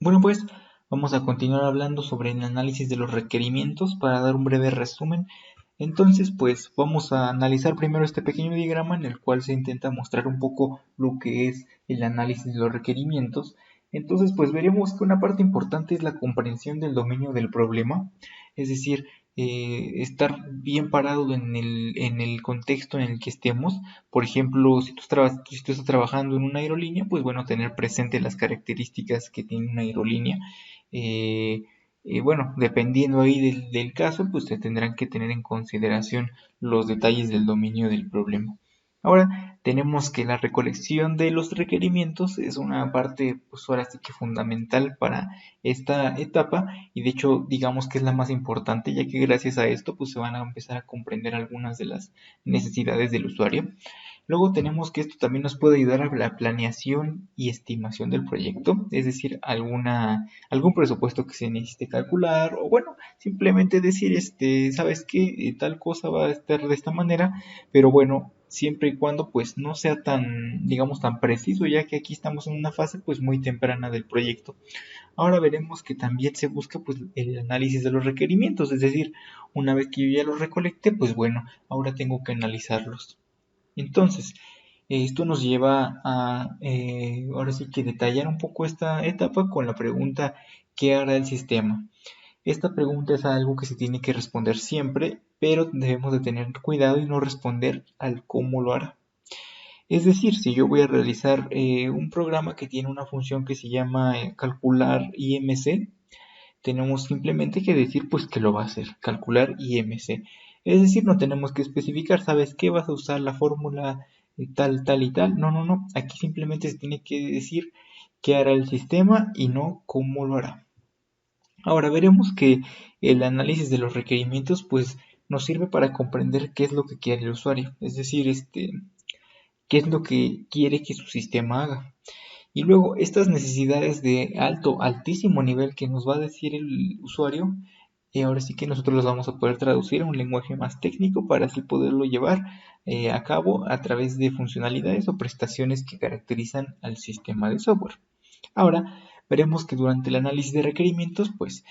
Bueno, pues vamos a continuar hablando sobre el análisis de los requerimientos para dar un breve resumen. Entonces, pues vamos a analizar primero este pequeño diagrama en el cual se intenta mostrar un poco lo que es el análisis de los requerimientos. Entonces, pues veremos que una parte importante es la comprensión del dominio del problema, es decir, estar bien parado en el contexto en el que estemos. Por ejemplo, si tú estás trabajando en una aerolínea, pues bueno, tener presente las características que tiene una aerolínea. Eh, bueno, dependiendo ahí del caso, pues se tendrán que tener en consideración los detalles del dominio del problema. Ahora, tenemos que la recolección de los requerimientos es una parte, pues ahora sí que fundamental para esta etapa y de hecho digamos que es la más importante ya que gracias a esto pues se van a empezar a comprender algunas de las necesidades del usuario. Luego tenemos que esto también nos puede ayudar a la planeación y estimación del proyecto, es decir, algún presupuesto que se necesite calcular o bueno, simplemente decir, sabes que tal cosa va a estar de esta manera, pero bueno, siempre y cuando pues no sea tan, digamos, tan preciso, ya que aquí estamos en una fase pues muy temprana del proyecto. Ahora veremos que también se busca pues el análisis de los requerimientos, es decir, una vez que yo ya los recolecté, pues bueno, ahora tengo que analizarlos. Entonces, esto nos lleva a, ahora sí que detallar un poco esta etapa con la pregunta, ¿qué hará el sistema? Esta pregunta es algo que se tiene que responder siempre, pero debemos de tener cuidado y no responder al cómo lo hará. Es decir, si yo voy a realizar un programa que tiene una función que se llama calcular IMC, tenemos simplemente que decir pues que lo va a hacer, calcular IMC. Es decir, no tenemos que especificar, ¿sabes qué? Vas a usar la fórmula tal, tal y tal. No, no, no. Aquí simplemente se tiene que decir qué hará el sistema y no cómo lo hará. Ahora veremos que el análisis de los requerimientos pues nos sirve para comprender qué es lo que quiere el usuario, es decir, qué es lo que quiere que su sistema haga. Y luego estas necesidades de altísimo nivel que nos va a decir el usuario, ahora sí que nosotros las vamos a poder traducir a un lenguaje más técnico para así poderlo llevar a cabo a través de funcionalidades o prestaciones que caracterizan al sistema de software. Ahora, veremos que durante el análisis de requerimientos, pues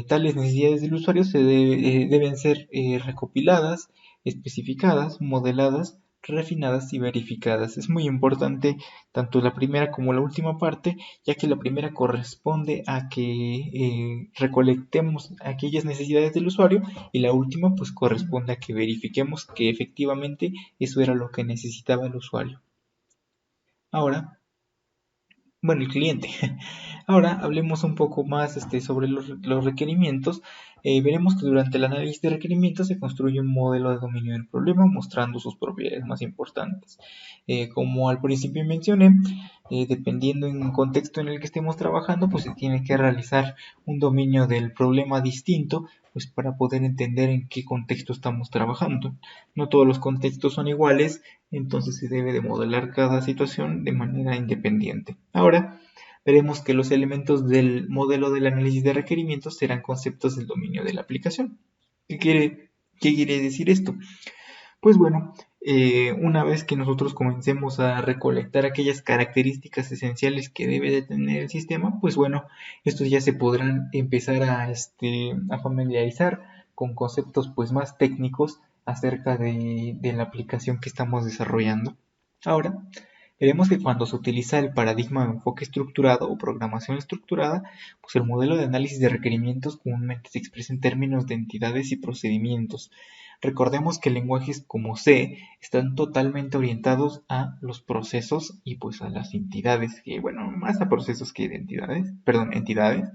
tales necesidades del usuario deben ser recopiladas, especificadas, modeladas, refinadas y verificadas. Es muy importante tanto la primera como la última parte, ya que la primera corresponde a que recolectemos aquellas necesidades del usuario y la última pues corresponde a que verifiquemos que efectivamente eso era lo que necesitaba el usuario. Ahora, bueno, el cliente. Ahora hablemos un poco más sobre los requerimientos. Veremos que durante el análisis de requerimientos se construye un modelo de dominio del problema mostrando sus propiedades más importantes. Como al principio mencioné, dependiendo en el contexto en el que estemos trabajando, pues se tiene que realizar un dominio del problema distinto, pues para poder entender en qué contexto estamos trabajando. No todos los contextos son iguales, entonces se debe de modelar cada situación de manera independiente. Ahora, veremos que los elementos del modelo del análisis de requerimientos serán conceptos del dominio de la aplicación. ¿Qué quiere decir esto? Pues bueno, una vez que nosotros comencemos a recolectar aquellas características esenciales que debe de tener el sistema, pues bueno, estos ya se podrán empezar a familiarizar con conceptos pues más técnicos acerca de la aplicación que estamos desarrollando. Ahora, veremos que cuando se utiliza el paradigma de enfoque estructurado o programación estructurada, pues el modelo de análisis de requerimientos comúnmente se expresa en términos de entidades y procedimientos. Recordemos que lenguajes como C están totalmente orientados a los procesos y pues a las entidades, que bueno, más a procesos que de entidades, perdón, entidades.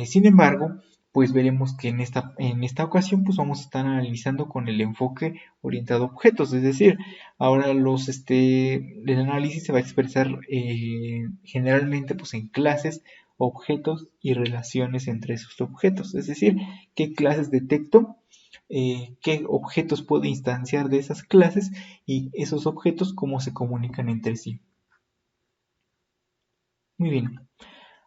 Sin embargo, pues veremos que en esta ocasión pues vamos a estar analizando con el enfoque orientado a objetos, es decir, ahora el análisis se va a expresar generalmente pues en clases, objetos y relaciones entre esos objetos, es decir, qué clases detecto, qué objetos puedo instanciar de esas clases y esos objetos cómo se comunican entre sí. Muy bien.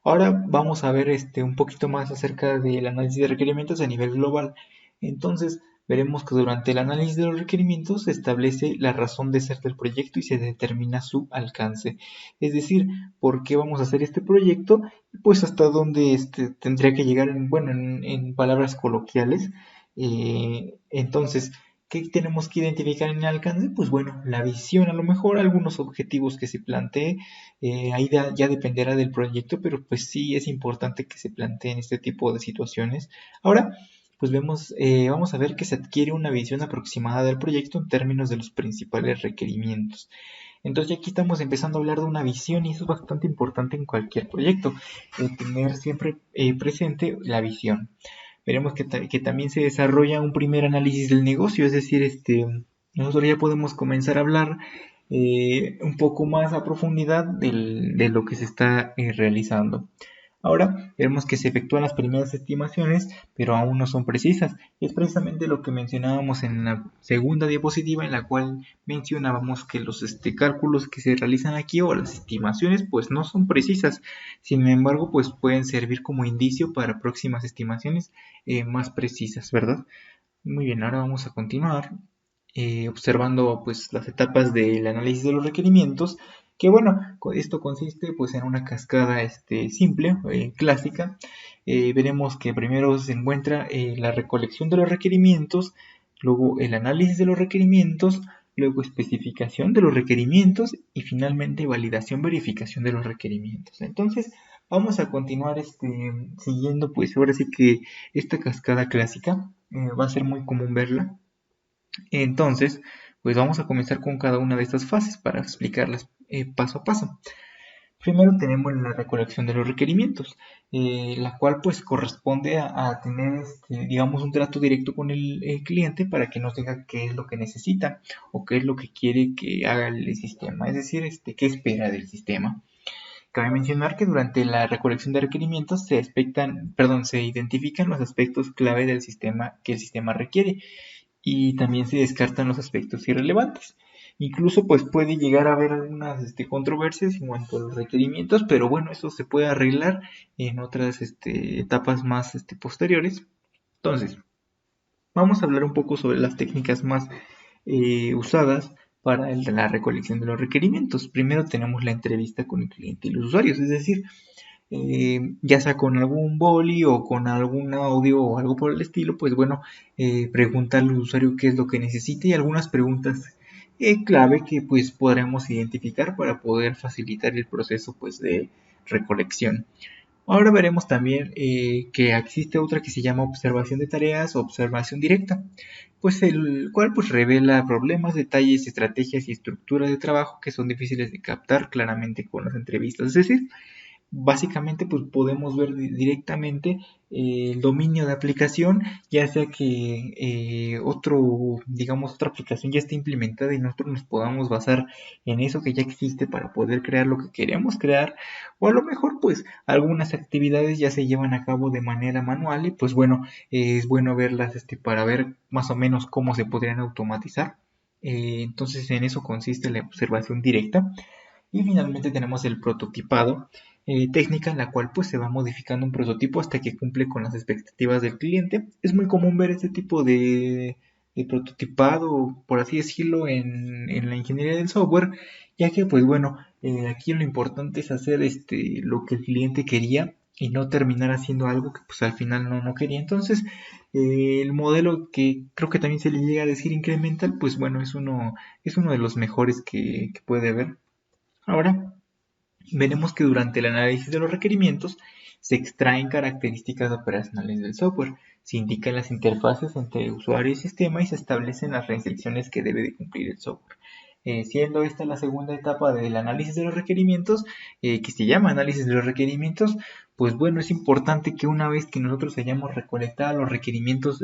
Ahora vamos a ver un poquito más acerca del análisis de requerimientos a nivel global. Entonces, veremos que durante el análisis de los requerimientos se establece la razón de ser del proyecto y se determina su alcance. Es decir, por qué vamos a hacer este proyecto, pues hasta dónde tendría que llegar, en palabras coloquiales. Entonces, ¿qué tenemos que identificar en el alcance? Pues bueno, la visión, a lo mejor algunos objetivos que se plantee, ahí ya dependerá del proyecto, pero pues sí es importante que se planteen este tipo de situaciones. Ahora, pues vamos a ver que se adquiere una visión aproximada del proyecto en términos de los principales requerimientos. Entonces aquí estamos empezando a hablar de una visión y eso es bastante importante en cualquier proyecto, tener siempre presente la visión. Veremos que también se desarrolla un primer análisis del negocio, es decir, nosotros ya podemos comenzar a hablar un poco más a profundidad de lo que se está realizando. Ahora vemos que se efectúan las primeras estimaciones, pero aún no son precisas. Es precisamente lo que mencionábamos en la segunda diapositiva, en la cual mencionábamos que los cálculos que se realizan aquí o las estimaciones pues no son precisas. Sin embargo, pues pueden servir como indicio para próximas estimaciones más precisas, ¿verdad? Muy bien, ahora vamos a continuar observando pues las etapas del análisis de los requerimientos, que bueno, esto consiste pues en una cascada simple, clásica. Veremos que primero se encuentra la recolección de los requerimientos, luego el análisis de los requerimientos, luego especificación de los requerimientos y finalmente validación, verificación de los requerimientos. Entonces, vamos a continuar siguiendo pues ahora sí que esta cascada clásica va a ser muy común verla. Entonces, pues vamos a comenzar con cada una de estas fases para explicarlas paso a paso. Primero tenemos la recolección de los requerimientos, la cual pues corresponde a tener, digamos, un trato directo con el cliente para que nos diga qué es lo que necesita o qué es lo que quiere que haga el sistema, es decir, qué espera del sistema. Cabe mencionar que durante la recolección de requerimientos se identifican los aspectos clave del sistema que el sistema requiere y también se descartan los aspectos irrelevantes. Incluso pues puede llegar a haber algunas controversias en cuanto a los requerimientos, pero bueno, eso se puede arreglar en otras etapas más posteriores. Entonces, vamos a hablar un poco sobre las técnicas más usadas para la recolección de los requerimientos. Primero tenemos la entrevista con el cliente y los usuarios, es decir, ya sea con algún boli o con algún audio o algo por el estilo, pues bueno, preguntarle al usuario qué es lo que necesita y algunas preguntas clave que pues podremos identificar para poder facilitar el proceso pues de recolección. Ahora veremos también que existe otra que se llama observación de tareas o observación directa, pues el cual pues revela problemas, detalles, estrategias y estructuras de trabajo que son difíciles de captar claramente con las entrevistas. Es decir, básicamente pues podemos ver directamente el dominio de aplicación, ya sea que digamos, otra aplicación ya esté implementada y nosotros nos podamos basar en eso que ya existe para poder crear lo que queremos crear, o a lo mejor pues algunas actividades ya se llevan a cabo de manera manual y pues bueno, es bueno verlas para ver más o menos cómo se podrían automatizar. Entonces en eso consiste la observación directa. Y finalmente tenemos el prototipado, técnica en la cual pues se va modificando un prototipo hasta que cumple con las expectativas del cliente. Es muy común ver este tipo de prototipado, por así decirlo, en la ingeniería del software, ya que pues bueno, aquí lo importante es hacer lo que el cliente quería y no terminar haciendo algo que pues al final no quería. Entonces, el modelo que creo que también se le llega a decir incremental, pues bueno, es uno de los mejores que puede haber. Ahora, veremos que durante el análisis de los requerimientos se extraen características operacionales del software, se indican las interfaces entre usuario y sistema y se establecen las restricciones que debe de cumplir el software. Siendo esta la segunda etapa del análisis de los requerimientos, que se llama análisis de los requerimientos, pues bueno, es importante que una vez que nosotros hayamos recolectado los requerimientos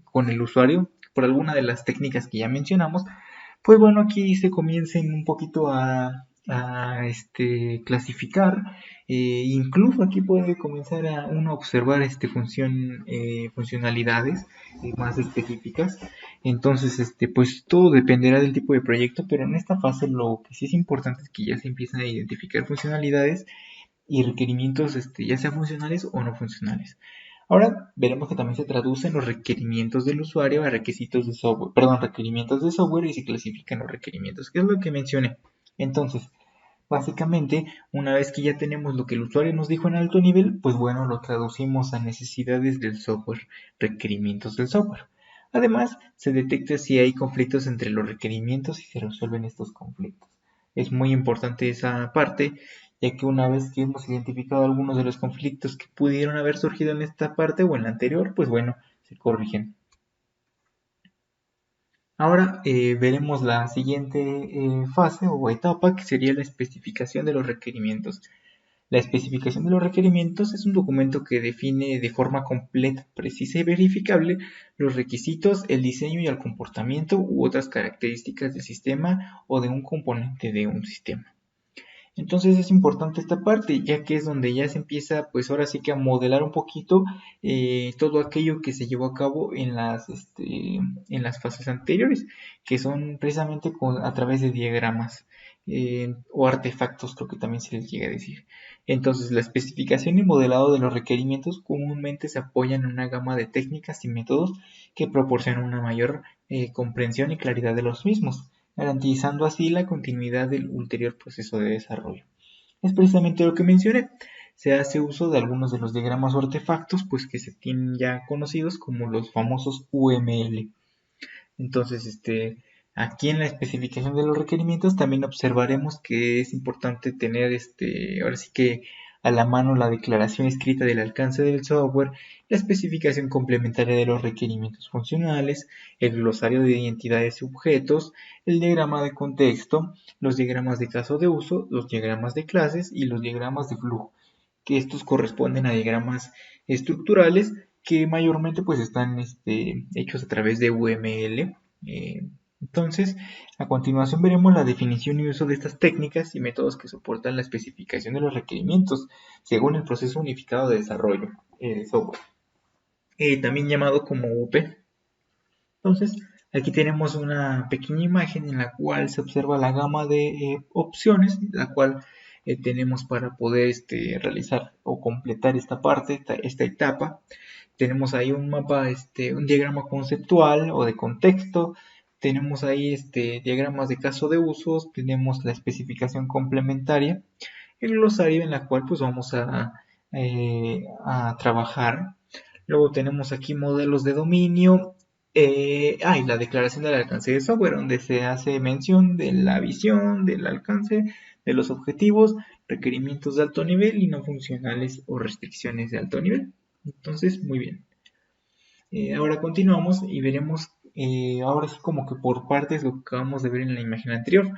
con el usuario, por alguna de las técnicas que ya mencionamos, pues bueno, aquí se comiencen un poquito a clasificar, incluso aquí puede comenzar a uno a observar funcionalidades más específicas. Entonces, pues todo dependerá del tipo de proyecto, pero en esta fase lo que sí es importante es que ya se empiezan a identificar funcionalidades y requerimientos, ya sean funcionales o no funcionales. Ahora veremos que también se traducen los requerimientos del usuario a requisitos de software, perdón, requerimientos de software y se clasifican los requerimientos, que es lo que mencioné. Entonces, básicamente, una vez que ya tenemos lo que el usuario nos dijo en alto nivel, pues bueno, lo traducimos a necesidades del software, requerimientos del software. Además, se detecta si hay conflictos entre los requerimientos y se resuelven estos conflictos. Es muy importante esa parte, ya que una vez que hemos identificado algunos de los conflictos que pudieron haber surgido en esta parte o en la anterior, pues bueno, se corrigen. Ahora veremos la siguiente fase o etapa, que sería la especificación de los requerimientos. La especificación de los requerimientos es un documento que define de forma completa, precisa y verificable los requisitos, el diseño y el comportamiento u otras características del sistema o de un componente de un sistema. Entonces es importante esta parte, ya que es donde ya se empieza, pues ahora sí que a modelar un poquito todo aquello que se llevó a cabo en las fases anteriores, que son precisamente a través de diagramas o artefactos, creo que también se les llega a decir. Entonces, la especificación y modelado de los requerimientos comúnmente se apoyan en una gama de técnicas y métodos que proporcionan una mayor comprensión y claridad de los mismos, garantizando así la continuidad del ulterior proceso de desarrollo. Es precisamente lo que mencioné. Se hace uso de algunos de los diagramas o artefactos, pues que se tienen ya conocidos como los famosos UML. Entonces, aquí en la especificación de los requerimientos también observaremos que es importante tener, ahora sí que a la mano la declaración escrita del alcance del software, la especificación complementaria de los requerimientos funcionales, el glosario de identidades y objetos, el diagrama de contexto, los diagramas de caso de uso, los diagramas de clases y los diagramas de flujo, que estos corresponden a diagramas estructurales que mayormente pues están hechos a través de UML. Entonces, a continuación veremos la definición y uso de estas técnicas y métodos que soportan la especificación de los requerimientos según el proceso unificado de desarrollo de software, también llamado como UP. Entonces, aquí tenemos una pequeña imagen en la cual se observa la gama de opciones, la cual tenemos para poder realizar o completar esta parte, esta etapa. Tenemos ahí un mapa, un diagrama conceptual o de contexto. Tenemos ahí diagramas de caso de usos, tenemos la especificación complementaria, el glosario en la cual pues vamos a trabajar. Luego tenemos aquí modelos de dominio. Y la declaración del alcance de software, donde se hace mención de la visión, del alcance, de los objetivos, requerimientos de alto nivel y no funcionales o restricciones de alto nivel. Entonces, muy bien. Ahora continuamos y veremos, ahora sí como que por partes lo que acabamos de ver en la imagen anterior.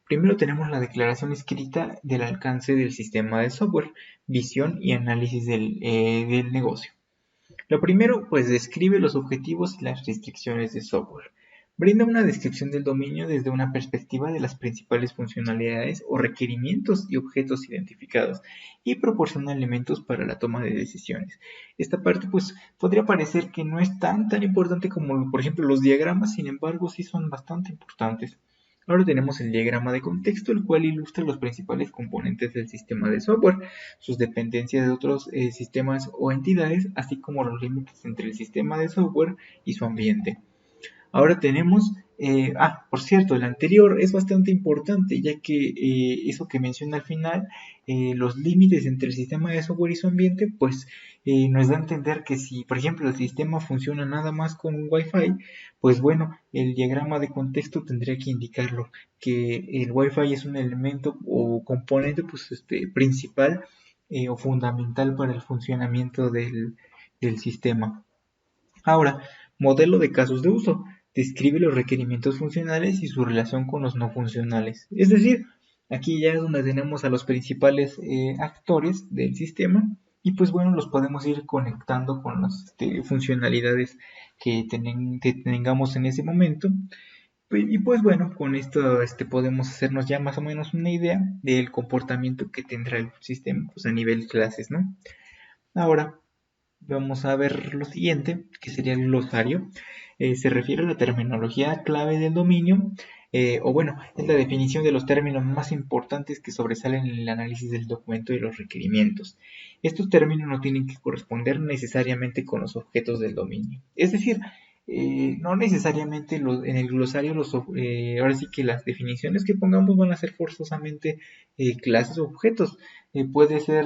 Primero tenemos la declaración escrita del alcance del sistema de software, visión y análisis del negocio. Lo primero, pues describe los objetivos y las restricciones de software. Brinda una descripción del dominio desde una perspectiva de las principales funcionalidades o requerimientos y objetos identificados y proporciona elementos para la toma de decisiones. Esta parte pues podría parecer que no es tan importante como por ejemplo los diagramas, sin embargo sí son bastante importantes. Ahora tenemos el diagrama de contexto, el cual ilustra los principales componentes del sistema de software, sus dependencias de otros sistemas o entidades, así como los límites entre el sistema de software y su ambiente. Ahora tenemos, por cierto, el anterior es bastante importante, ya que eso que menciona al final, los límites entre el sistema de software y su ambiente, pues nos da a entender que si, por ejemplo, el sistema funciona nada más con un Wi-Fi, pues bueno, el diagrama de contexto tendría que indicarlo, que el Wi-Fi es un elemento o componente pues, principal o fundamental para el funcionamiento del sistema. Ahora, modelo de casos de uso. Describe los requerimientos funcionales y su relación con los no funcionales. Es decir, aquí ya es donde tenemos a los principales actores del sistema y pues bueno, los podemos ir conectando con las funcionalidades que tengamos en ese momento. Y pues bueno, con esto podemos hacernos ya más o menos una idea del comportamiento que tendrá el sistema pues, a nivel clases, ¿no? Ahora, vamos a ver lo siguiente, que sería el glosario. Se refiere a la terminología clave del dominio, o bueno, es la definición de los términos más importantes que sobresalen en el análisis del documento y los requerimientos. Estos términos no tienen que corresponder necesariamente con los objetos del dominio. Es decir, no necesariamente en el glosario ahora sí que las definiciones que pongamos van a ser forzosamente clases o objetos. Puede ser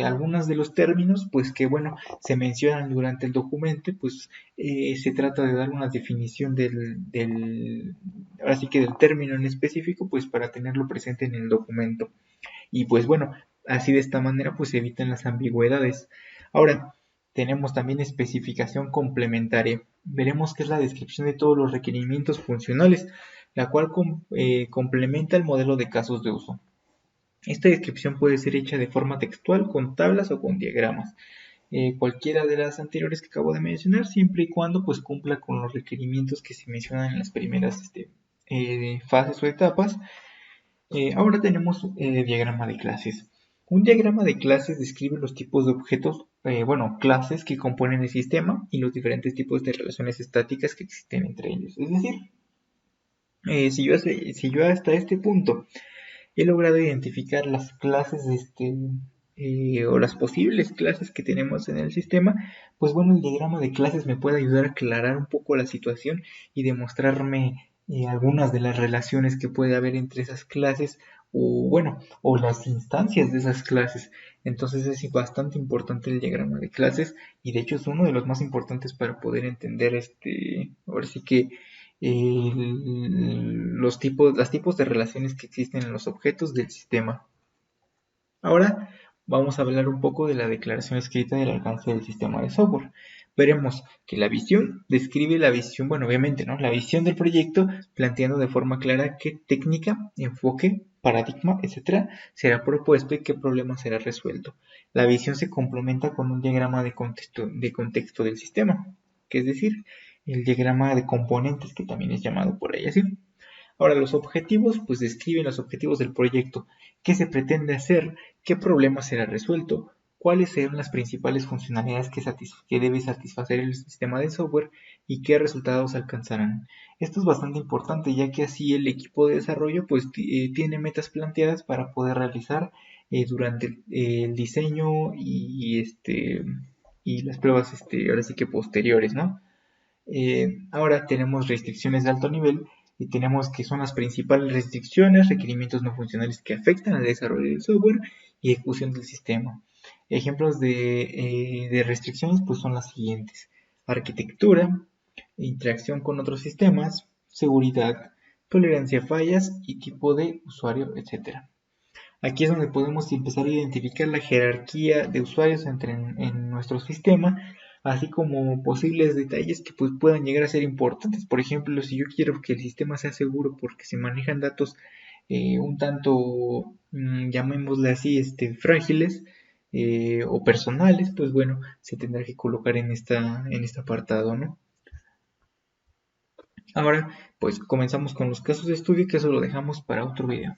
algunos de los términos pues que bueno se mencionan durante el documento, pues se trata de dar una definición ahora sí que del término en específico, pues para tenerlo presente en el documento. Y pues bueno, así de esta manera pues se evitan las ambigüedades. Ahora, tenemos también especificación complementaria. Veremos que es la descripción de todos los requerimientos funcionales, la cual complementa el modelo de casos de uso. Esta descripción puede ser hecha de forma textual, con tablas o con diagramas. Cualquiera de las anteriores que acabo de mencionar, siempre y cuando pues cumpla con los requerimientos que se mencionan en las primeras fases o etapas. Ahora tenemos diagrama de clases. Un diagrama de clases describe los tipos de objetos, bueno, clases que componen el sistema y los diferentes tipos de relaciones estáticas que existen entre ellos. Es decir, si yo hasta este punto he logrado identificar las clases o las posibles clases que tenemos en el sistema, pues bueno, el diagrama de clases me puede ayudar a aclarar un poco la situación y demostrarme algunas de las relaciones que puede haber entre esas clases o bueno, o las instancias de esas clases. Entonces es bastante importante el diagrama de clases y de hecho es uno de los más importantes para poder entender ahora sí que los tipos de relaciones que existen en los objetos del sistema. Ahora vamos a hablar un poco de la declaración escrita del alcance del sistema de software. Veremos que la visión describe la visión, bueno, obviamente, ¿no? La visión del proyecto, planteando de forma clara qué técnica, enfoque, paradigma, etcétera, será propuesto y qué problema será resuelto. La visión se complementa con un diagrama de contexto del sistema, que es decir, el diagrama de componentes, que también es llamado por ahí así. Ahora, los objetivos, pues describen los objetivos del proyecto, qué se pretende hacer, qué problema será resuelto, cuáles serán las principales funcionalidades que debe satisfacer el sistema de software y qué resultados alcanzarán. Esto es bastante importante, ya que así el equipo de desarrollo pues tiene metas planteadas para poder realizar durante el diseño y las pruebas ahora sí que posteriores, ¿no? Ahora tenemos restricciones de alto nivel y tenemos que son las principales restricciones, requerimientos no funcionales que afectan al desarrollo del software y ejecución del sistema. Ejemplos de restricciones pues son las siguientes: arquitectura, interacción con otros sistemas, seguridad, tolerancia a fallas y tipo de usuario, etc. Aquí es donde podemos empezar a identificar la jerarquía de usuarios en nuestro sistema, así como posibles detalles que pues, puedan llegar a ser importantes. Por ejemplo, si yo quiero que el sistema sea seguro porque se manejan datos un tanto, llamémosle así, frágiles o personales, pues bueno, se tendrá que colocar en este apartado, ¿no? Ahora, pues comenzamos con los casos de estudio, que eso lo dejamos para otro video.